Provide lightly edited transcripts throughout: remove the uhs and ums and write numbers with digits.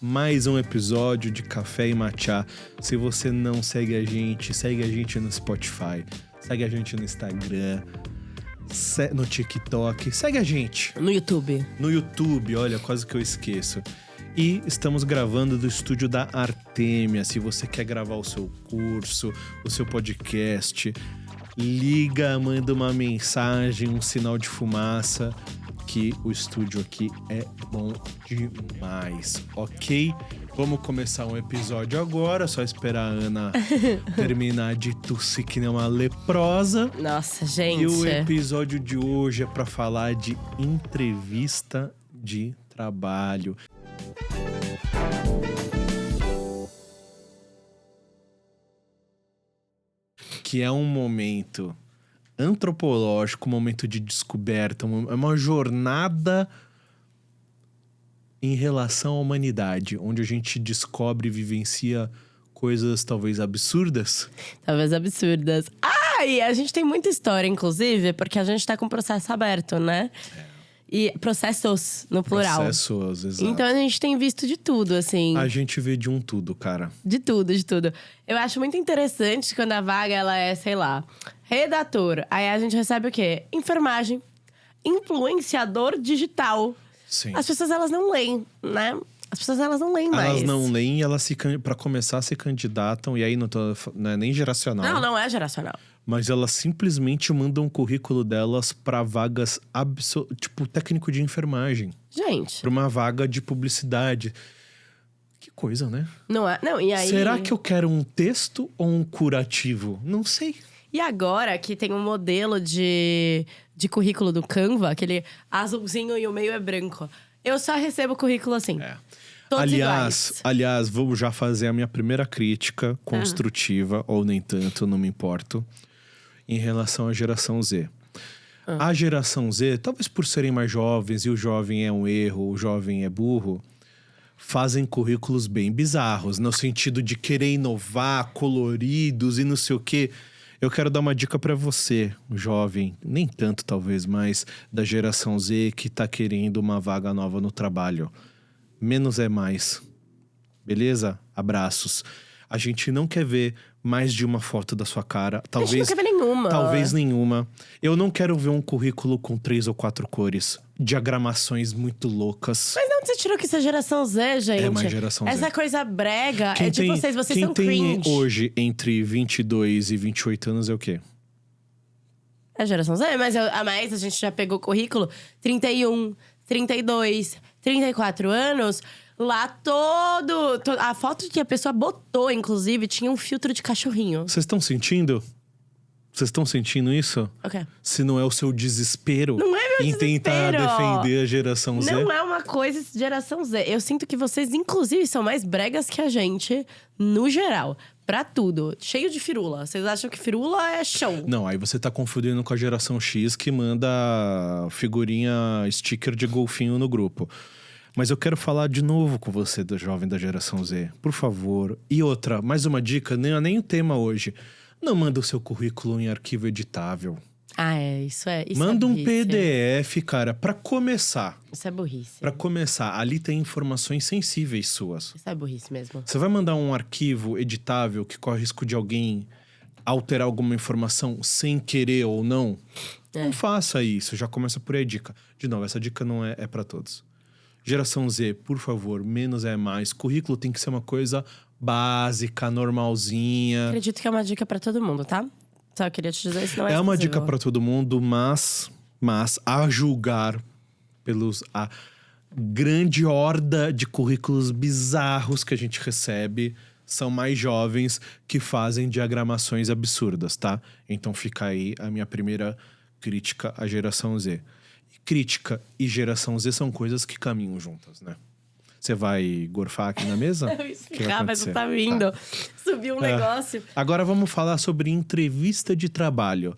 mais um episódio de Café e Matcha. Se você não segue a gente no Spotify, segue a gente no Instagram, no TikTok, segue a gente. No YouTube. No YouTube, olha, quase que eu esqueço. E estamos gravando do estúdio da Artemia. Se você quer gravar o seu curso, o seu podcast, liga, manda uma mensagem, um sinal de fumaça, que o estúdio aqui é bom demais, ok? Vamos começar um episódio agora, só esperar a Ana terminar de tossir que nem uma leprosa. Nossa, gente. E o episódio de hoje é para falar de entrevista de trabalho. Que é um momento antropológico, um momento de descoberta, é uma jornada em relação à humanidade, onde a gente descobre e vivencia coisas talvez absurdas. Talvez absurdas. E a gente tem muita história, inclusive, porque a gente tá com o processo aberto, né? E processos, no plural. Processos, exato. Então a gente tem visto de tudo, assim. A gente vê de um tudo, cara. De tudo, de tudo. Eu acho muito interessante quando a vaga, ela é, sei lá, redator. Aí a gente recebe o quê? Enfermagem. Influenciador digital. Sim. As pessoas, elas não leem, né? As pessoas, elas não leem mais. Elas não leem e elas, pra começar, se candidatam. E aí não é nem geracional. Não é geracional. Mas elas simplesmente mandam o currículo delas pra vagas tipo técnico de enfermagem. Gente. Pra uma vaga de publicidade. Que coisa, né? Não é? Não, e aí… Será que eu quero um texto ou um curativo? Não sei. E agora que tem um modelo de currículo do Canva, aquele azulzinho e o meio é branco. Eu só recebo currículo assim. Todos iguais. Aliás, vou já fazer a minha primeira crítica construtiva, ou nem tanto, não me importo, em relação à geração Z. A geração Z, talvez por serem mais jovens e o jovem é um erro, o jovem é burro, fazem currículos bem bizarros, no sentido de querer inovar, coloridos e não sei o quê. Eu quero dar uma dica pra você, jovem, nem tanto talvez, mas da geração Z que tá querendo uma vaga nova no trabalho. Menos é mais. Beleza? Abraços. A gente não quer ver mais de uma foto da sua cara. A gente não quer ver nenhuma. Talvez nenhuma. Eu não quero ver um currículo com 3 ou 4 cores. Diagramações muito loucas. Mas de onde você tirou que isso é geração Z, gente? É uma geração Z. Essa coisa brega é de vocês são cringe. Quem tem hoje entre 22 e 28 anos é o quê? É geração Z, mas a gente já pegou currículo 31, 32, 34 anos… Lá a foto que a pessoa botou, inclusive, tinha um filtro de cachorrinho. Vocês estão sentindo? Vocês estão sentindo isso? Ok. Se não é o seu desespero Não é meu em tentar defender a geração Z? Não é uma coisa de geração Z. Eu sinto que vocês, inclusive, são mais bregas que a gente, no geral. Pra tudo. Cheio de firula. Vocês acham que firula é show? Não, aí você tá confundindo com a geração X que manda figurinha, sticker de golfinho no grupo. Mas eu quero falar de novo com você, do jovem da geração Z. Por favor. E outra, mais uma dica, nem o tema hoje. Não manda o seu currículo em arquivo editável. Isso manda é um burrice. PDF, cara, pra começar. Isso é burrice. Pra começar, ali tem informações sensíveis suas. Isso é burrice mesmo. Você vai mandar um arquivo editável que corre risco de alguém alterar alguma informação sem querer ou não? Não faça isso, já começa por aí a dica. De novo, essa dica não é pra todos. Geração Z, por favor, menos é mais. Currículo tem que ser uma coisa básica, normalzinha. Acredito que é uma dica pra todo mundo, tá? Só eu queria te dizer isso, não é É uma exclusivo. dica pra todo mundo, mas a julgar a grande horda de currículos bizarros que a gente recebe, são mais jovens que fazem diagramações absurdas, tá? Então fica aí a minha primeira crítica à geração Z. Crítica e geração Z são coisas que caminham juntas, né? Você vai gorfar aqui na mesa? Eu espirrar, mas não tá vindo. Subiu um negócio. Agora vamos falar sobre entrevista de trabalho.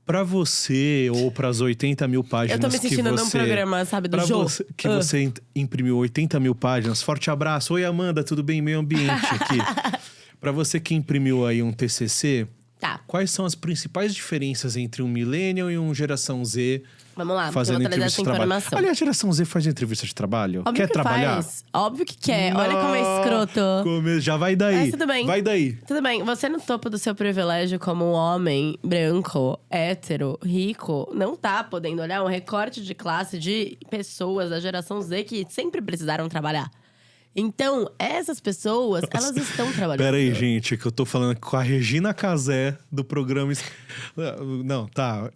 Pra você, ou pras 80 mil páginas que você… Eu tô me sentindo num programa, sabe, do jogo. Que você imprimiu 80 mil páginas. Forte abraço. Oi, Amanda, tudo bem? Meio ambiente aqui. Pra você que imprimiu aí um TCC… Tá. Quais são as principais diferenças entre um millennial e um geração Z Vamos lá, fazendo eu vou trazer entrevista essa de trabalho. informação. Aliás, a geração Z faz entrevista de trabalho? Óbvio Quer que trabalhar? faz. Óbvio que quer. Olha como é escroto. Já vai daí. Mas tudo bem. Vai daí. Tudo bem, você no topo do seu privilégio como um homem branco, hétero, rico, não tá podendo olhar um recorte de classe de pessoas da geração Z que sempre precisaram trabalhar. Então, essas pessoas, elas estão trabalhando. Pera aí, gente, que eu tô falando com a Regina Casé do programa... Não, tá,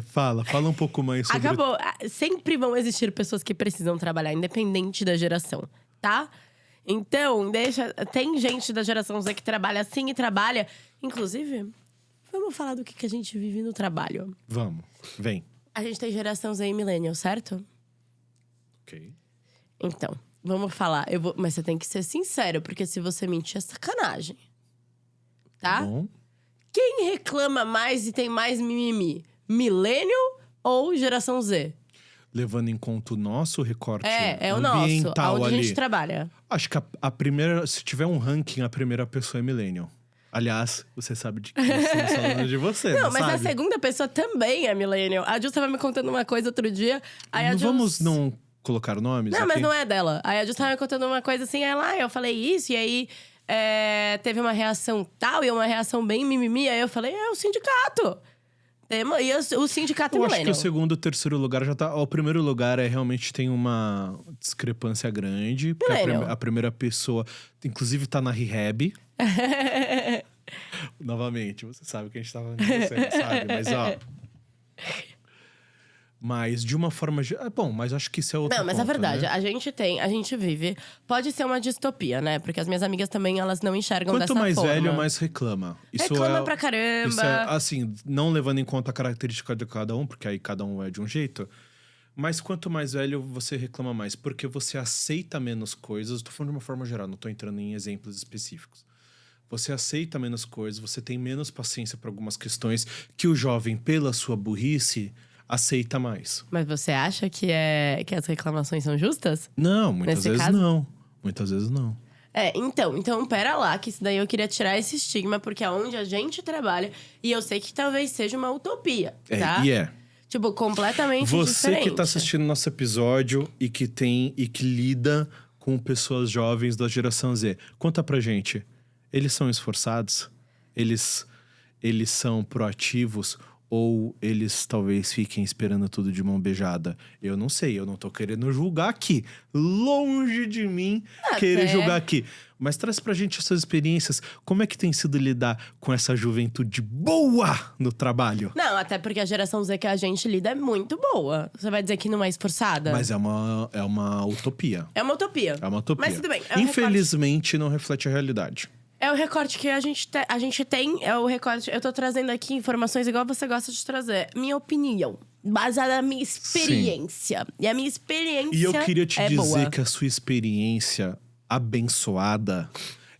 fala um pouco mais sobre... Acabou. Sempre vão existir pessoas que precisam trabalhar, independente da geração, tá? Então, tem gente da geração Z que trabalha assim e trabalha. Inclusive, vamos falar do que a gente vive no trabalho. Vamos, vem. A gente tem geração Z e millennial, certo? Ok. Então, vamos falar. Mas você tem que ser sincero, porque se você mentir é sacanagem. Tá? Bom. Quem reclama mais e tem mais mimimi? Millennial ou geração Z? Levando em conta o nosso recorte É o nosso, ambiental onde ali. a gente trabalha. Acho que a primeira... Se tiver um ranking, a primeira pessoa é millennial. Aliás, você sabe de quem estamos falando de você, Não, mas sabe? a segunda pessoa também é millennial. A Ju tava me contando uma coisa outro dia. Aí a Ju... Vamos não colocar nomes Não, aqui? mas não é dela. Aí a Ju tava me contando uma coisa assim, eu falei isso, e aí teve uma reação tal, e uma reação bem mimimi. Aí eu falei, o sindicato. E o sindicato Eu millennial. acho que o segundo e o terceiro lugar já tá... O primeiro lugar realmente tem uma discrepância grande. Porque a primeira pessoa, inclusive, tá na rehab. Novamente, você sabe o que a gente tava falando, você não sabe, mas ó... Mas de uma forma... Bom, mas acho que isso é outra Não, mas ponto, é verdade. né? A gente vive... Pode ser uma distopia, né? Porque as minhas amigas também, elas não enxergam Quanto dessa mais forma. velho, mais reclama. Isso Reclama pra caramba. Isso é, assim, não levando em conta a característica de cada um, porque aí cada um é de um jeito. Mas quanto mais velho, você reclama mais. Porque você aceita menos coisas. Tô falando de uma forma geral, não tô entrando em exemplos específicos. Você aceita menos coisas, você tem menos paciência para algumas questões que o jovem, pela sua burrice, aceita mais. Mas você acha que as reclamações são justas? Não, muitas vezes caso? não. Muitas vezes não. Então, pera lá, que isso daí eu queria tirar esse estigma, porque é onde a gente trabalha, e eu sei que talvez seja uma utopia, tá? E é. Tipo, completamente Você diferente. que tá assistindo nosso episódio e que lida com pessoas jovens da geração Z, conta pra gente. Eles são esforçados? Eles são proativos? Ou eles talvez fiquem esperando tudo de mão beijada? Eu não sei, eu não tô querendo julgar aqui. Longe de mim querer julgar aqui. Mas traz pra gente as suas experiências. Como é que tem sido lidar com essa juventude boa no trabalho? Não, até porque a geração Z que a gente lida é muito boa. Você vai dizer que não é esforçada? Mas é uma utopia. É uma utopia. É uma utopia. Mas tudo bem. Infelizmente, não reflete a realidade. É o recorte que a gente tem, é o recorte... Eu tô trazendo aqui informações igual você gosta de trazer. Minha opinião, baseada na minha experiência. Sim. E a minha experiência E eu queria te dizer boa. que a sua experiência abençoada,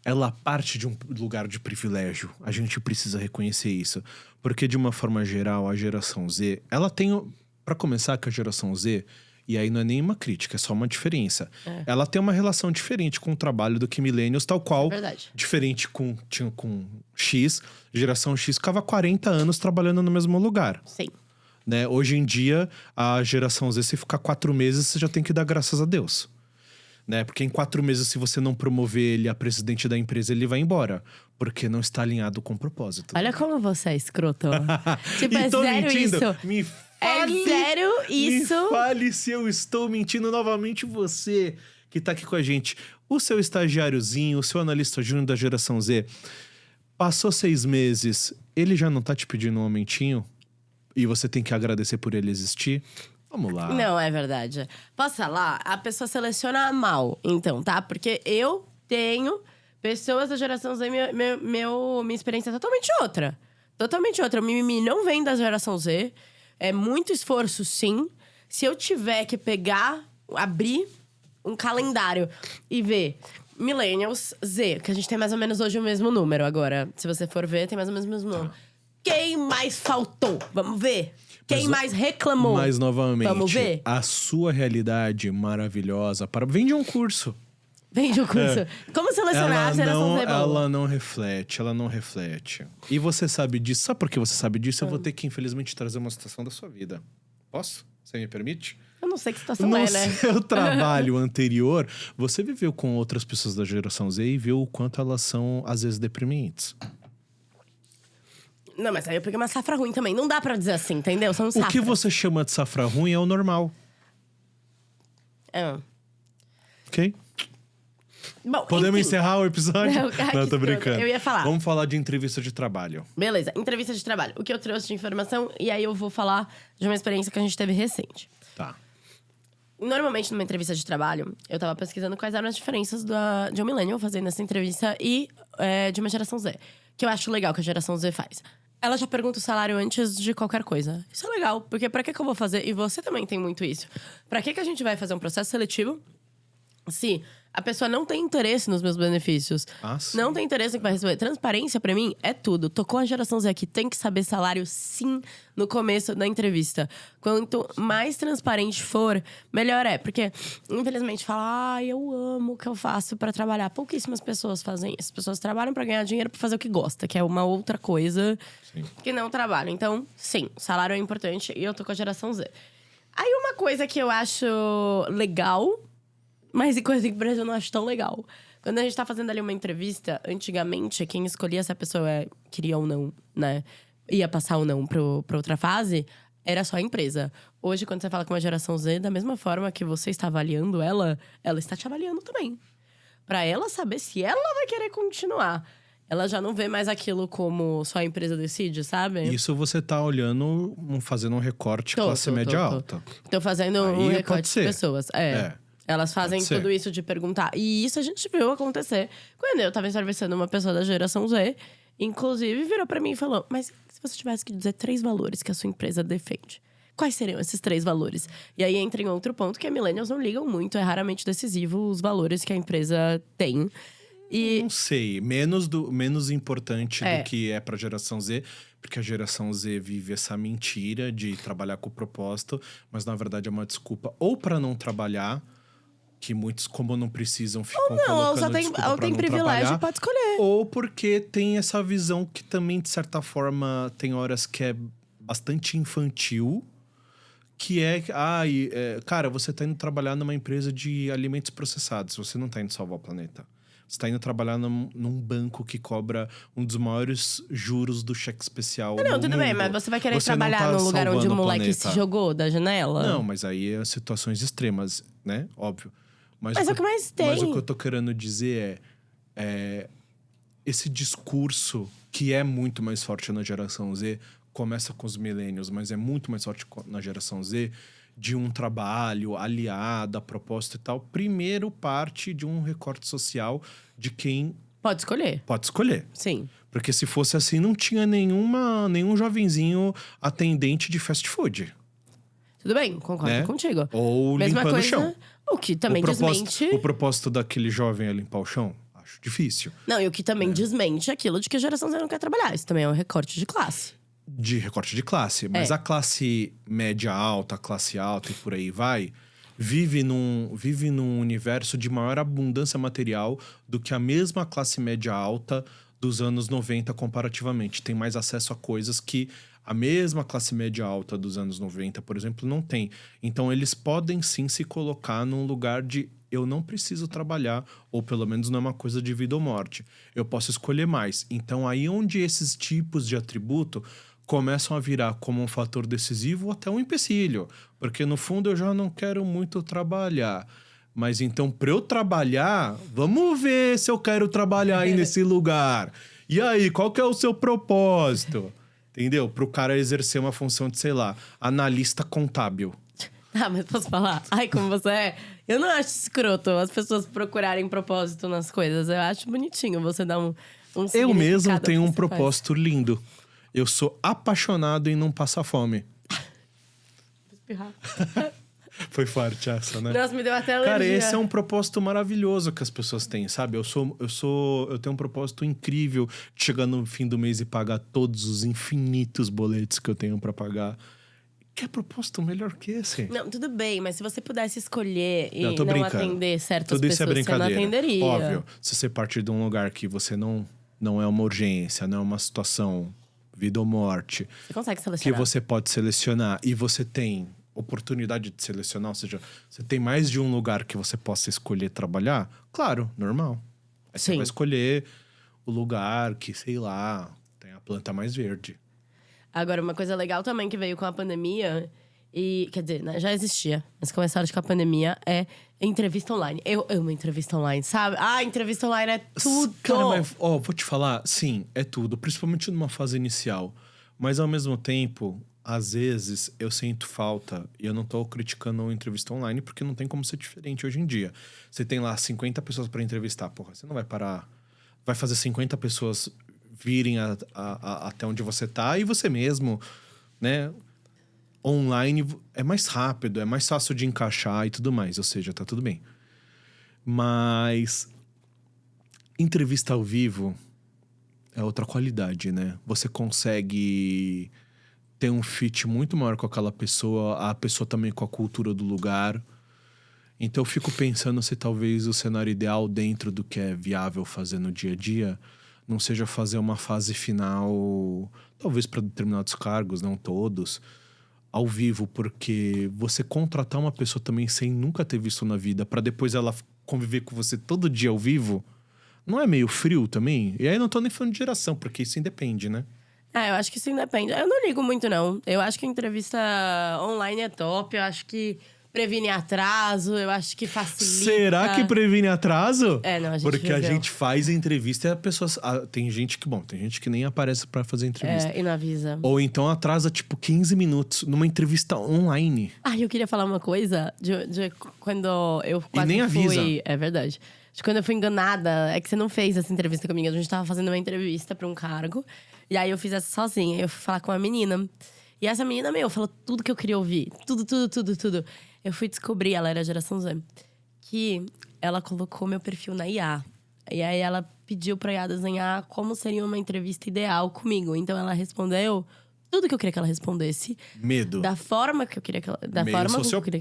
ela parte de um lugar de privilégio. A gente precisa reconhecer isso. Porque, de uma forma geral, a geração Z, ela tem... Pra começar, que a geração Z... E aí não é nenhuma crítica, é só uma diferença. Ela tem uma relação diferente com o trabalho do que millennials, tal qual. Verdade. Diferente com X. Geração X ficava 40 anos trabalhando no mesmo lugar. Sim. Né? Hoje em dia, a geração Z, se ficar 4 meses, você já tem que dar graças a Deus. Né? Porque em 4 meses, se você não promover ele a presidente da empresa, ele vai embora. Porque não está alinhado com o propósito. Olha como você é escroto. Tipo, E é tô zero mentindo. isso. É zero isso. Me fale se eu estou mentindo novamente, você que tá aqui com a gente. O seu estagiáriozinho, o seu analista júnior da geração Z, passou 6 meses, ele já não tá te pedindo um aumentinho? E você tem que agradecer por ele existir? Vamos lá. Não, é verdade. Posso falar? A pessoa seleciona mal, então, tá? Porque eu tenho pessoas da geração Z, minha experiência é totalmente outra. Totalmente outra. O mimimi não vem da geração Z. É muito esforço, sim. Se eu tiver que abrir um calendário e ver Millennials, Z, que a gente tem mais ou menos hoje o mesmo número agora. Se você for ver, tem mais ou menos o mesmo número. Quem mais faltou? Vamos ver. Quem mais reclamou? Mas, novamente, vamos ver? a sua realidade maravilhosa... Vende um curso. Vende o curso. Como selecionar a geração Z boa? Ela não reflete. E você sabe disso. Sabe por que você sabe disso? Eu vou ter que, infelizmente, trazer uma situação da sua vida. Posso? Você me permite? Eu não sei que situação No é, né? seu trabalho anterior, você viveu com outras pessoas da geração Z e viu o quanto elas são, às vezes, deprimentes. Não, mas aí eu peguei uma safra ruim também. Não dá pra dizer assim, entendeu? São O safras. que você chama de safra ruim é o normal, Ah. ok? Bom, Podemos enfim. encerrar o episódio? Não, Não, que tô escroto. brincando. Eu ia falar. Vamos falar de entrevista de trabalho. Beleza, entrevista de trabalho. O que eu trouxe de informação, e aí eu vou falar de uma experiência que a gente teve recente. Tá. Normalmente, numa entrevista de trabalho, eu tava pesquisando quais eram as diferenças de um millennial fazendo essa entrevista e de uma geração Z. Que eu acho legal que a geração Z faz. Ela já pergunta o salário antes de qualquer coisa. Isso é legal, porque pra que eu vou fazer? E você também tem muito isso. Pra que a gente vai fazer um processo seletivo se a pessoa não tem interesse nos meus benefícios? sim. Não tem interesse no que vai receber. Transparência, pra mim, é tudo. Tocou a geração Z aqui, tem que saber salário, sim, no começo da entrevista. Quanto mais transparente for, melhor é. Porque, infelizmente, fala, eu amo o que eu faço pra trabalhar. Pouquíssimas pessoas fazem isso. As pessoas trabalham pra ganhar dinheiro pra fazer o que gosta, que é uma outra coisa que não trabalho. Então, sim, salário é importante e eu tô com a geração Z. Aí, uma coisa que eu acho legal, mas coisa que o Brasil não acho tão legal. Quando a gente tá fazendo ali uma entrevista, antigamente, quem escolhia se a pessoa queria ou não, né? Ia passar ou não pra outra fase, era só a empresa. Hoje, quando você fala com uma geração Z, da mesma forma que você está avaliando ela está te avaliando também. Pra ela saber se ela vai querer continuar. Ela já não vê mais aquilo como só a empresa decide, sabe? Isso você tá olhando, fazendo um recorte classe média alta. Tô fazendo Aí um pode recorte de ser. pessoas. Elas fazem Pode ser. tudo isso de perguntar. E isso a gente viu acontecer quando eu tava entrevistando uma pessoa da geração Z. Inclusive, virou pra mim e falou: mas se você tivesse que dizer 3 valores que a sua empresa defende, quais seriam esses 3 valores? E aí entra em outro ponto, que a millennials não ligam muito. É raramente decisivo os valores que a empresa tem. E Não sei, menos importante do que é pra geração Z, porque a geração Z vive essa mentira de trabalhar com o propósito, mas na verdade é uma desculpa ou pra não trabalhar, que muitos, como não precisam, ficam ou colocando só tem, desculpa ou pra tem não privilégio, trabalhar, pode escolher. ou porque tem essa visão que também, de certa forma, tem horas que é bastante infantil, que cara, você tá indo trabalhar numa empresa de alimentos processados, você não tá indo salvar o planeta. Você tá indo trabalhar num banco que cobra um dos maiores juros do cheque especial Não, no tudo mundo. bem, mas você vai querer Você não trabalhar tá num lugar onde o salvando moleque planeta. se jogou da janela? Não, mas aí é situações extremas, né? Óbvio. Mas é o que mais tem. Mas o que eu tô querendo dizer é esse discurso que é muito mais forte na geração Z, começa com os millennials, mas é muito mais forte na geração Z, de um trabalho aliado, a proposta e tal. Primeiro parte de um recorte social de quem Pode escolher. pode escolher. Sim. Porque se fosse assim, não tinha nenhum jovenzinho atendente de fast food. Tudo bem, concordo Né? contigo. Ou Mesma limpando coisa, o chão. o que também desmente. O propósito daquele jovem é limpar o chão? Acho difícil. Não, e o que também desmente aquilo de que a geração Z não quer trabalhar. Isso também é um recorte de classe. De recorte de classe. Mas a classe média alta, a classe alta e por aí vai, vive num universo de maior abundância material do que a mesma classe média alta dos anos 90 comparativamente. Tem mais acesso a coisas que a mesma classe média alta dos anos 90, por exemplo, não tem. Então, eles podem sim se colocar num lugar de eu não preciso trabalhar, ou pelo menos não é uma coisa de vida ou morte. Eu posso escolher mais. Então, aí onde esses tipos de atributo começam a virar como um fator decisivo ou até um empecilho. Porque, no fundo, eu já não quero muito trabalhar. Mas, então, para eu trabalhar, vamos ver se eu quero trabalhar aí nesse lugar. E aí, qual que é o seu propósito? Entendeu? Para o cara exercer uma função de, sei lá, analista contábil. Ah, mas posso falar? Ai, como você é. Eu não acho escroto as pessoas procurarem propósito nas coisas. Eu acho bonitinho você dar um Eu mesmo significado tenho ao um que você faz. propósito lindo. Eu sou apaixonado em não passar fome. Espirrar. Foi forte essa, né? Nossa, me deu até alergia. Cara, esse é um propósito maravilhoso que as pessoas têm, sabe? Eu tenho um propósito incrível de chegar no fim do mês e pagar todos os infinitos boletos que eu tenho pra pagar. Que propósito melhor que esse? Não, tudo bem, mas se você pudesse escolher e tô não brincando. atender certas Tudo isso é pessoas, você não brincadeira. atenderia. Óbvio, se você partir de um lugar que você não é uma urgência, não é uma situação vida ou morte, Você consegue que selecionar. você pode selecionar e você tem oportunidade de selecionar, ou seja, você tem mais de um lugar que você possa escolher trabalhar, claro, normal. Aí você vai escolher o lugar que, sei lá, tem a planta mais verde. Agora, uma coisa legal também que veio com a pandemia, e quer dizer, né, já existia, mas começaram com a pandemia, é entrevista online. Eu amo entrevista online, sabe? Entrevista online é tudo! Cara, mas, vou te falar, sim, é tudo, principalmente numa fase inicial. Mas ao mesmo tempo, às vezes, eu sinto falta, e eu não tô criticando a entrevista online, porque não tem como ser diferente hoje em dia. Você tem lá 50 pessoas pra entrevistar, porra, você não vai parar. Vai fazer 50 pessoas virem até onde você tá, e você mesmo, né? Online é mais rápido, é mais fácil de encaixar e tudo mais. Ou seja, tá tudo bem. Mas entrevista ao vivo é outra qualidade, né? Você consegue ter um fit muito maior com aquela pessoa, a pessoa também com a cultura do lugar. Então eu fico pensando se talvez o cenário ideal dentro do que é viável fazer no dia a dia não seja fazer uma fase final, talvez para determinados cargos, não todos, ao vivo, porque você contratar uma pessoa também sem nunca ter visto na vida, para depois ela conviver com você todo dia ao vivo, não é meio frio também? E aí não tô nem falando de geração, porque isso independe, né? Eu acho que isso independe. Eu não ligo muito, não. Eu acho que a entrevista online é top. Eu acho que previne atraso. Eu acho que facilita. Será que previne atraso? Não, a gente Porque a viveu. gente faz a entrevista e a pessoa... tem gente que nem aparece pra fazer entrevista. E não avisa. Ou então atrasa, tipo, 15 minutos numa entrevista online. Eu queria falar uma coisa de quando eu quase nem avisa. fui... É verdade. De quando eu fui enganada, é que você não fez essa entrevista comigo. A gente tava fazendo uma entrevista pra um cargo. E aí eu fiz essa sozinha. Eu fui falar com uma menina. E essa menina, falou tudo que eu queria ouvir. Tudo. Eu fui descobrir, ela era geração Z, que ela colocou meu perfil na IA. E aí ela pediu pra IA desenhar como seria uma entrevista ideal comigo. Então ela respondeu tudo que eu queria que ela respondesse. Medo. Da forma que eu queria que ela...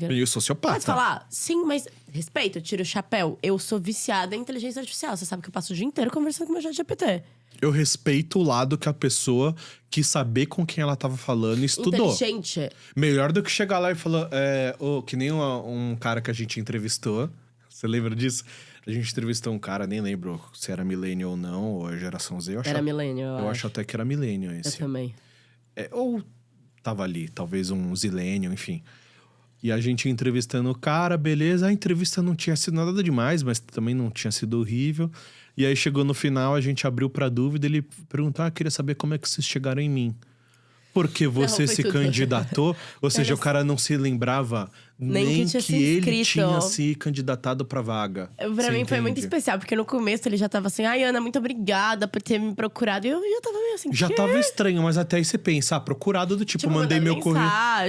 Meio sociopata. Pode falar, sim, mas respeito, eu tiro o chapéu. Eu sou viciada em inteligência artificial. Você sabe que eu passo o dia inteiro conversando com o meu ChatGPT. Eu respeito o lado que a pessoa quis saber com quem ela tava falando e estudou. Inteligente. Melhor do que chegar lá e falar... que nem um cara que a gente entrevistou. Você lembra disso? A gente entrevistou um cara, nem lembro se era millennial ou não, ou a geração Z. Era millennial, eu acho até que era millennial esse. Eu também. Ou tava ali, talvez um zillennial, enfim. E a gente entrevistando o cara, beleza. A entrevista não tinha sido nada demais, mas também não tinha sido horrível. E aí chegou no final, a gente abriu pra dúvida. Ele perguntou, queria saber como é que vocês chegaram em mim. Porque você se candidatou, ou seja, o cara não se lembrava nem que ele tinha se candidatado pra vaga. Pra mim foi muito especial, porque no começo ele já tava assim, Ana, muito obrigada por ter me procurado. E eu já tava meio assim, já tava estranho, mas até aí você pensa, procurado do tipo mandei meu currículo.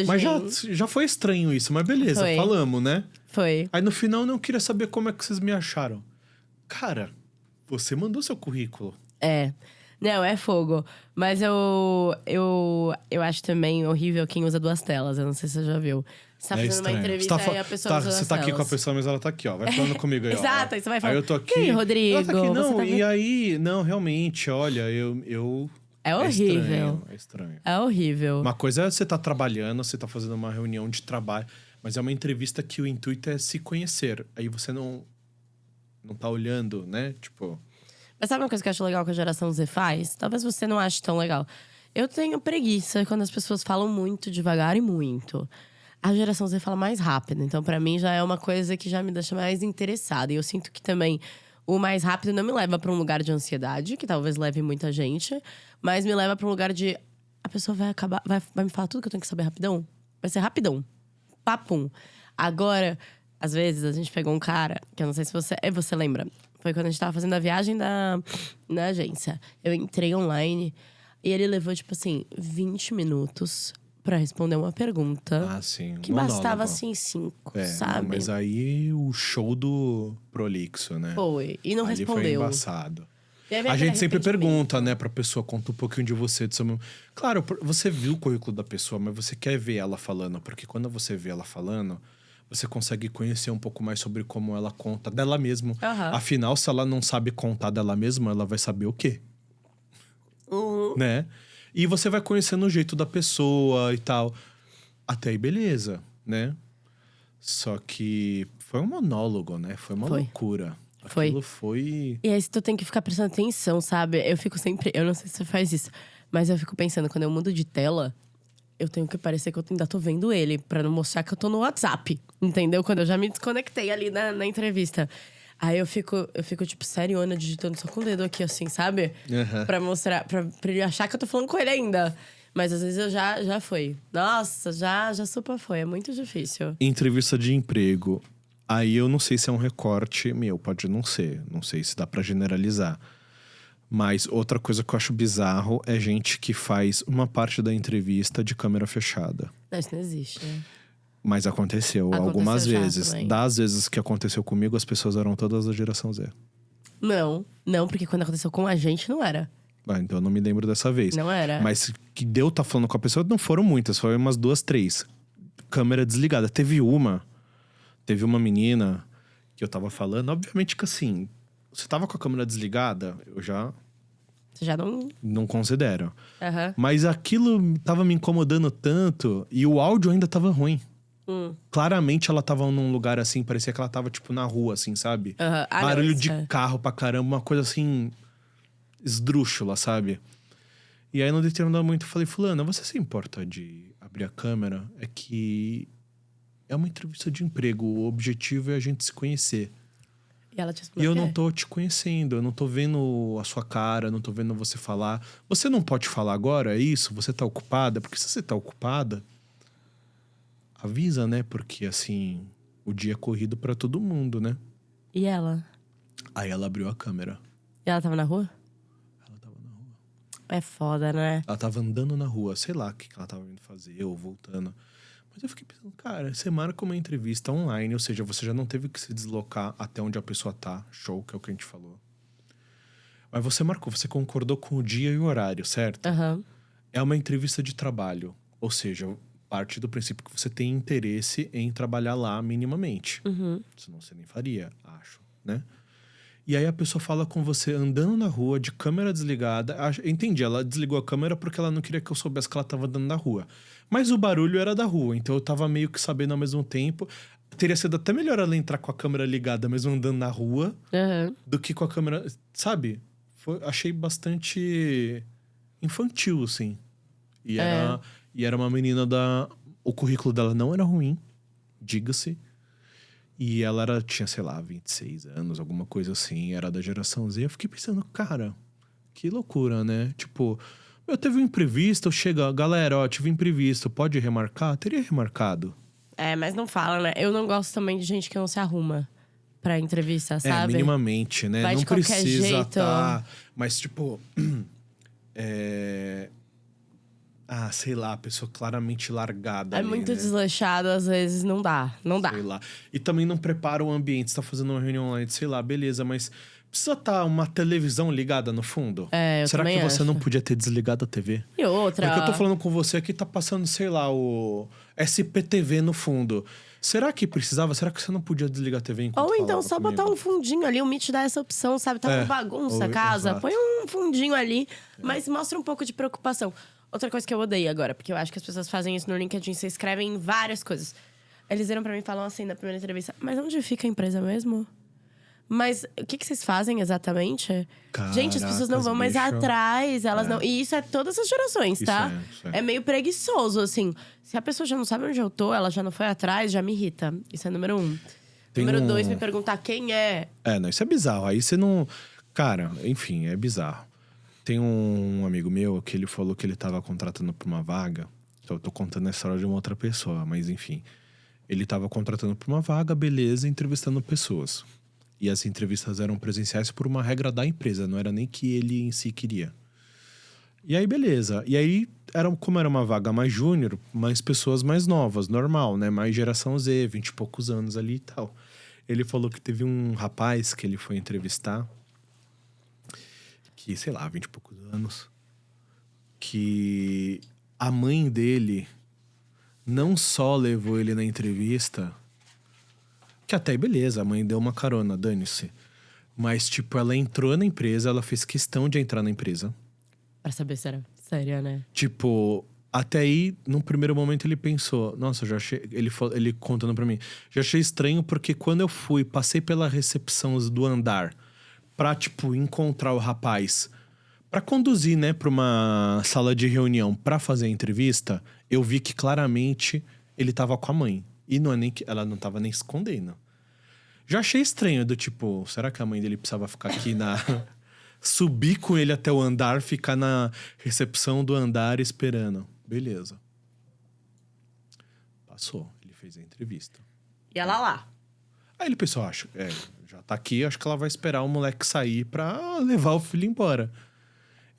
Mas já foi estranho isso, mas beleza, falamos, né? Foi. Aí no final eu não queria saber como é que vocês me acharam. Cara, você mandou seu currículo. Não, é fogo. Mas eu acho também horrível quem usa duas telas. Eu não sei se você já viu. Você tá fazendo uma entrevista e a pessoa usa duas Você tá telas. aqui com a pessoa, mas ela tá aqui, ó. Vai falando comigo aí, ó. Exato, aí você vai falando. Aí eu tô aqui. E aí, Rodrigo? Ela tá aqui, não, tá e aí... Não, realmente, olha, eu... É horrível. É estranho. É horrível. Uma coisa é você tá trabalhando, você tá fazendo uma reunião de trabalho. Mas é uma entrevista que o intuito é se conhecer. Aí você não tá olhando, né? Tipo... Mas sabe uma coisa que eu acho legal que a geração Z faz? Talvez você não ache tão legal. Eu tenho preguiça quando as pessoas falam muito devagar e muito. A geração Z fala mais rápido. Então, pra mim, já é uma coisa que já me deixa mais interessada. E eu sinto que também o mais rápido não me leva pra um lugar de ansiedade, que talvez leve muita gente. Mas me leva pra um lugar de… A pessoa vai me falar tudo que eu tenho que saber rapidão. Vai ser rapidão. Papum. Agora, às vezes, a gente pegou um cara… Que eu não sei se você lembra… Foi quando a gente tava fazendo a viagem na agência. Eu entrei online e ele levou, 20 minutos pra responder uma pergunta. Sim. Que bastava, 5, sabe? Não, mas aí o show do prolixo, né? Foi. E não ali respondeu. Foi embaçado. A gente sempre pergunta, né, pra pessoa, conta um pouquinho de você, do seu... Claro, você viu o currículo da pessoa, mas você quer ver ela falando. Porque quando você vê ela falando… Você consegue conhecer um pouco mais sobre como ela conta dela mesma. Afinal, se ela não sabe contar dela mesma, ela vai saber o quê? Né? E você vai conhecendo o jeito da pessoa e tal. Até aí, beleza. né? Só que foi um monólogo, né? Foi uma loucura. Aquilo foi... E aí tu tem que ficar prestando atenção, sabe? Eu fico sempre… Eu não sei se você faz isso. Mas eu fico pensando, quando eu mudo de tela… Eu tenho que parecer que eu ainda tô vendo ele. Pra não mostrar que eu tô no WhatsApp. Entendeu? Quando eu já me desconectei ali na entrevista. Aí eu fico tipo, seriona, digitando só com o dedo aqui, assim, sabe? Pra mostrar… Pra ele achar que eu tô falando com ele ainda. Mas às vezes eu já fui. Nossa, já super foi. É muito difícil. Entrevista de emprego. Aí eu não sei se é um recorte meu, pode não ser. Não sei se dá pra generalizar. Mas outra coisa que eu acho bizarro é gente que faz uma parte da entrevista de câmera fechada. Não, isso não existe, né? Mas aconteceu algumas já vezes. também. Das vezes que aconteceu comigo, as pessoas eram todas da geração Z. Não, porque quando aconteceu com a gente, não era. Então eu não me lembro dessa vez. Não era. Mas que deu tá falando com a pessoa, não foram muitas, foram umas 2, 3. Câmera desligada. Teve uma menina que eu tava falando, obviamente que assim, você tava com a câmera desligada, eu já… Você já não… Não considero. Aham. Mas aquilo tava me incomodando tanto e o áudio ainda tava ruim. Claramente ela tava num lugar assim, parecia que ela tava tipo na rua, assim, sabe? Barulho de carro pra caramba, uma coisa assim… esdrúxula, sabe? E aí, no determinado momento, eu falei, fulana, você se importa de abrir a câmera? É que é uma entrevista de emprego, o objetivo é a gente se conhecer. E ela te E explica. eu não tô te conhecendo, eu não tô vendo a sua cara, não tô vendo você falar. Você não pode falar agora, é isso? Você tá ocupada? Porque se você tá ocupada, avisa, né? Porque, assim, o dia é corrido pra todo mundo, né? E ela? Aí ela abriu a câmera. E ela tava na rua? Ela tava na rua. É foda, né? Ela tava andando na rua, sei lá o que ela tava vindo fazer, ou voltando. Mas eu fiquei pensando, cara, você marca uma entrevista online, ou seja, você já não teve que se deslocar até onde a pessoa tá, show, que é o que a gente falou. Mas você marcou, você concordou com o dia e o horário, certo? Aham. É uma entrevista de trabalho, ou seja, parte do princípio que você tem interesse em trabalhar lá minimamente. Senão você nem faria, acho, né? E aí a pessoa fala com você andando na rua, de câmera desligada. Entendi, ela desligou a câmera porque ela não queria que eu soubesse que ela tava andando na rua. Mas o barulho era da rua, então eu tava meio que sabendo ao mesmo tempo. Teria sido até melhor ela entrar com a câmera ligada, mesmo andando na rua, do que com a câmera… Sabe? Achei bastante infantil, assim. E era uma menina da… O currículo dela não era ruim, diga-se. E ela tinha, sei lá, 26 anos, alguma coisa assim. Era da geração Z. Eu fiquei pensando, cara, que loucura, né? Tipo, eu teve um imprevisto, chega… Galera, ó, tive um imprevisto, pode remarcar? Teria remarcado. É, mas não fala, né? Eu não gosto também de gente que não se arruma pra entrevista, sabe? Minimamente, né? Vai Não de qualquer precisa jeito. tá… Mas, tipo… sei lá, a pessoa claramente largada É ali, muito né? desleixado, às vezes não dá. Não dá. Sei lá. E também não prepara o ambiente. Você tá fazendo uma reunião online, sei lá, beleza, mas precisa estar uma televisão ligada no fundo? É, eu Será que também você acho. não podia ter desligado a TV? E outra… Porque eu tô falando com você aqui, tá passando, sei lá, o SPTV no fundo. Será que precisava? Será que você não podia desligar a TV enquanto Ou então falava só comigo? botar um fundinho ali, o Meet dá essa opção, sabe? Tá uma bagunça a casa, exato. põe um fundinho ali, mas mostra um pouco de preocupação. Outra coisa que eu odeio agora, porque eu acho que as pessoas fazem isso no LinkedIn, você escreve em várias coisas. Eles viram pra mim e falam assim na primeira entrevista: mas onde fica a empresa mesmo? Mas o que vocês fazem exatamente? Gente, as pessoas não vão mais bicho. atrás, elas não… E isso é todas as gerações, tá? Isso é. É meio preguiçoso, assim. Se a pessoa já não sabe onde eu tô, ela já não foi atrás, já me irrita. Isso é número 1. Número 2, me perguntar quem é. Não, isso é bizarro. Aí você não… Cara, enfim, é bizarro. Tem um amigo meu que ele falou que ele tava contratando pra uma vaga. Então, eu tô contando a história de uma outra pessoa, mas enfim. Ele tava contratando pra uma vaga, beleza, entrevistando pessoas. E as entrevistas eram presenciais por uma regra da empresa, não era nem que ele em si queria. E aí, beleza. E aí, como era uma vaga mais júnior, mais pessoas mais novas, normal, né? Mais geração Z, 20 e poucos anos ali e tal. Ele falou que teve um rapaz que ele foi entrevistar, que, sei lá, 20 e poucos anos, que a mãe dele não só levou ele na entrevista… Que até aí, beleza, a mãe deu uma carona, dane-se. Mas, tipo, ela entrou na empresa, ela fez questão de entrar na empresa. Pra saber se era séria, né? Tipo, Até aí, num primeiro momento, ele pensou... Nossa, eu já achei... Ele contando pra mim. Já achei estranho porque quando eu passei pela recepção do andar pra, tipo, encontrar o rapaz... Pra conduzir, né, pra uma sala de reunião pra fazer a entrevista... Eu vi que claramente ele tava com a mãe. E não é nem que ela não tava nem escondendo. Já achei estranho, do tipo... Será que a mãe dele precisava ficar aqui na... Subir com ele até o andar, ficar na recepção do andar esperando. Beleza. Passou. Ele fez a entrevista. E ela lá. Aí ele pensou, já tá aqui, acho que ela vai esperar o moleque sair pra levar o filho embora.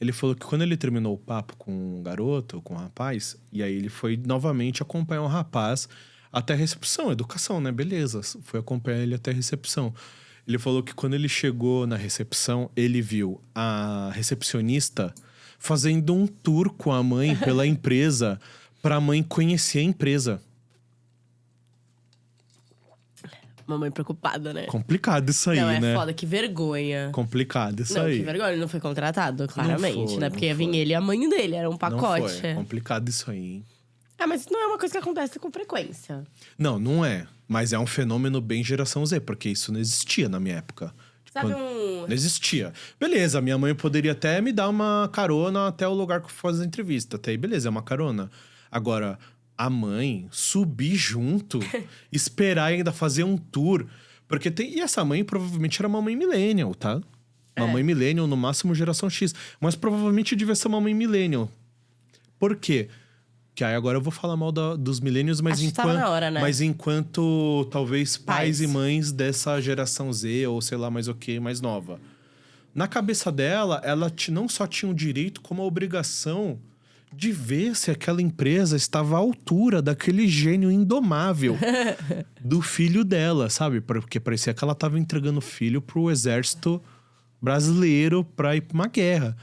Ele falou que quando ele terminou o papo com o garoto, com o rapaz, e aí ele foi novamente acompanhar o rapaz até a recepção, educação, né? Beleza. Foi acompanhar ele até a recepção. Ele falou que quando ele chegou na recepção, ele viu a recepcionista fazendo um tour com a mãe pela empresa pra mãe conhecer a empresa. Mamãe preocupada, né? Complicado isso aí, né? né? Foda, que vergonha. Complicado isso aí. Que vergonha, ele não foi contratado, claramente, foi, né? Porque ia vir ele e a mãe dele, era um pacote. Não foi. Complicado isso aí, hein? Mas não é uma coisa que acontece com frequência. Não é. Mas é um fenômeno bem geração Z, porque isso não existia na minha época. Sabe Não existia. Beleza, minha mãe poderia até me dar uma carona até o lugar que eu fazer a entrevista. Até aí, beleza, é uma carona. Agora, a mãe subir junto, esperar ainda fazer um tour. Porque E essa mãe provavelmente era uma mãe millennial, tá? Uma mãe millennial, no máximo geração X. Mas provavelmente devia ser uma mãe millennial. Por quê? Que aí agora eu vou falar mal dos millennials, mas mas enquanto talvez pais e mães dessa geração Z, ou sei lá mais o que, mais nova. Na cabeça dela, ela não só tinha o direito, como a obrigação de ver se aquela empresa estava à altura daquele gênio indomável do filho dela, sabe? Porque parecia que ela estava entregando o filho pro exército brasileiro pra ir pra uma guerra.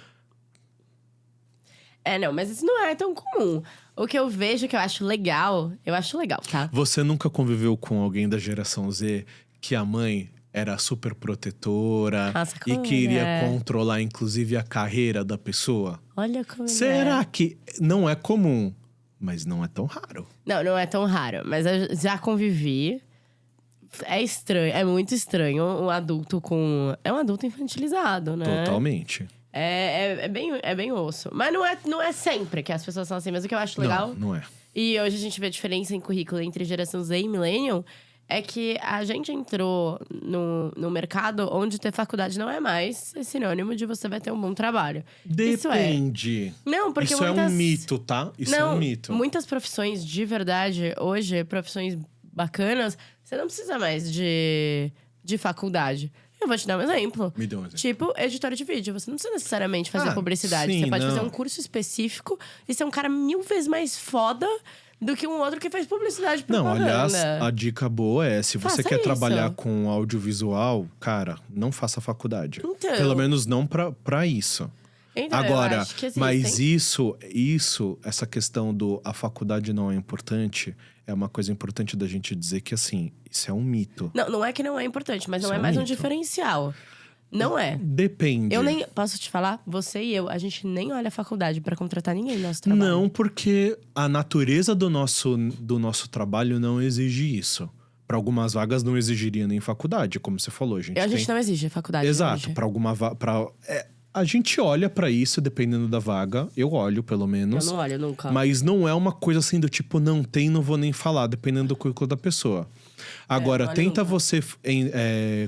Não, mas isso não é tão comum. O que eu vejo que eu acho legal, tá? Você nunca conviveu com alguém da geração Z que a mãe era super protetora e queria controlar, inclusive, a carreira da pessoa? Olha como Será que não é comum, mas não é tão raro? Não é tão raro. Mas eu já convivi. É estranho, é muito estranho um adulto com... É um adulto infantilizado, né? Totalmente. É bem osso. Mas não é sempre que as pessoas são assim. Mas o que eu acho legal... Não é. E hoje a gente vê a diferença em currículo entre geração Z e Millennial. É que a gente entrou no mercado onde ter faculdade não é mais sinônimo de você vai ter um bom trabalho. Depende. Não, porque Isso é um mito, tá? Isso é um mito. Muitas profissões de verdade, hoje, profissões bacanas, você não precisa mais de faculdade. Eu vou te dar um exemplo. Me dê um exemplo. Tipo, editora de vídeo. Você não precisa necessariamente fazer publicidade. Sim, você pode fazer um curso específico e ser um cara 1000 vezes mais foda do que um outro que faz publicidade propaganda. Não, aliás, a dica boa é... Se você quer isso. trabalhar com audiovisual, cara, não faça faculdade. Então. Pelo menos não pra isso. Então, Agora, eu acho que mas essa questão a faculdade não é importante, é uma coisa importante da gente dizer que, assim, isso é um mito. Não é que não é importante, mas Isso não é um mais um mito. diferencial. Não é. Depende. Eu nem... Posso te falar? Você e eu, a gente nem olha a faculdade pra contratar ninguém no nosso trabalho. Não, porque a natureza do nosso trabalho não exige isso. Para algumas vagas não exigiria nem faculdade, como você falou. A gente não exige faculdade. Exato. Para alguma a gente olha pra isso, dependendo da vaga. Eu olho, pelo menos. Eu não olho nunca. Mas não é uma coisa assim do tipo, não tem, não vou nem falar, dependendo do currículo da pessoa. Agora, tenta você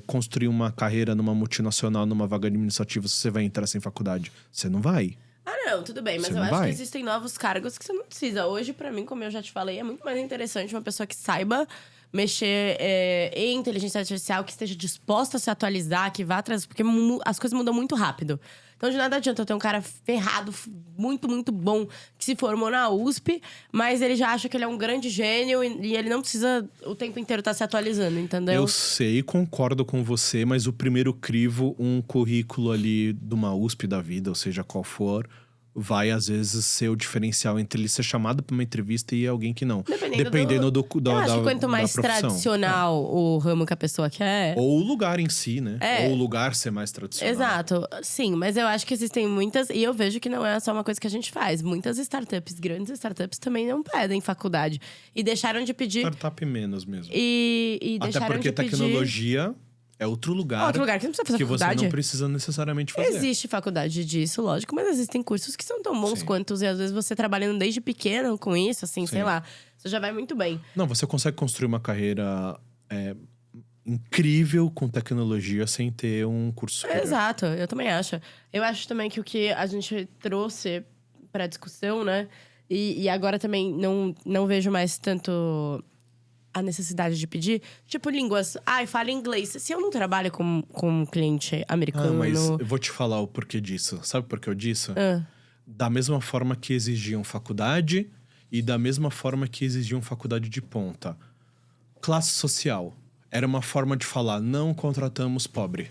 construir uma carreira numa multinacional, numa vaga administrativa, se você vai entrar sem faculdade. Você não vai. Não, tudo bem. Mas eu acho que existem novos cargos que você não precisa. Hoje, pra mim, como eu já te falei, é muito mais interessante uma pessoa que saiba mexer em inteligência artificial, que esteja disposta a se atualizar, que vá atrás... Porque as coisas mudam muito rápido. Então, de nada adianta eu ter um cara ferrado, muito, muito bom, que se formou na USP, mas ele já acha que ele é um grande gênio e ele não precisa o tempo inteiro estar se atualizando, entendeu? Eu sei, concordo com você, mas o primeiro crivo, um currículo ali de uma USP da vida, ou seja, qual for, vai, às vezes, ser o diferencial entre ele ser chamado pra uma entrevista e alguém que não. Dependendo da Eu acho que quanto mais profissão. tradicional o ramo que a pessoa quer… Ou o lugar em si, né? É. Ou o lugar ser mais tradicional. Exato, sim, mas eu acho que existem muitas… E eu vejo que não é só uma coisa que a gente faz. Muitas startups, grandes startups, também não pedem faculdade. E deixaram de pedir… Startup menos mesmo. E Até deixaram porque de pedir… tecnologia é outro lugar, Outro lugar que não precisa fazer que faculdade. você não precisa necessariamente fazer. Existe faculdade disso, lógico, mas existem cursos que são tão bons Sim. quanto… E às vezes você trabalhando desde pequeno com isso, assim, sei Sim. lá… Você já vai muito bem. Não, você consegue construir uma carreira incrível com tecnologia sem ter um curso superior. Exato, eu também acho. Eu acho também que o que a gente trouxe pra discussão, né? E agora também não vejo mais tanto a necessidade de pedir. Tipo, línguas. Ai, fala inglês. Se eu não trabalho com um cliente americano… Mas eu vou te falar o porquê disso. Sabe por que eu disse? Da mesma forma que exigiam faculdade e da mesma forma que exigiam faculdade de ponta. Classe social. Era uma forma de falar, não contratamos pobre.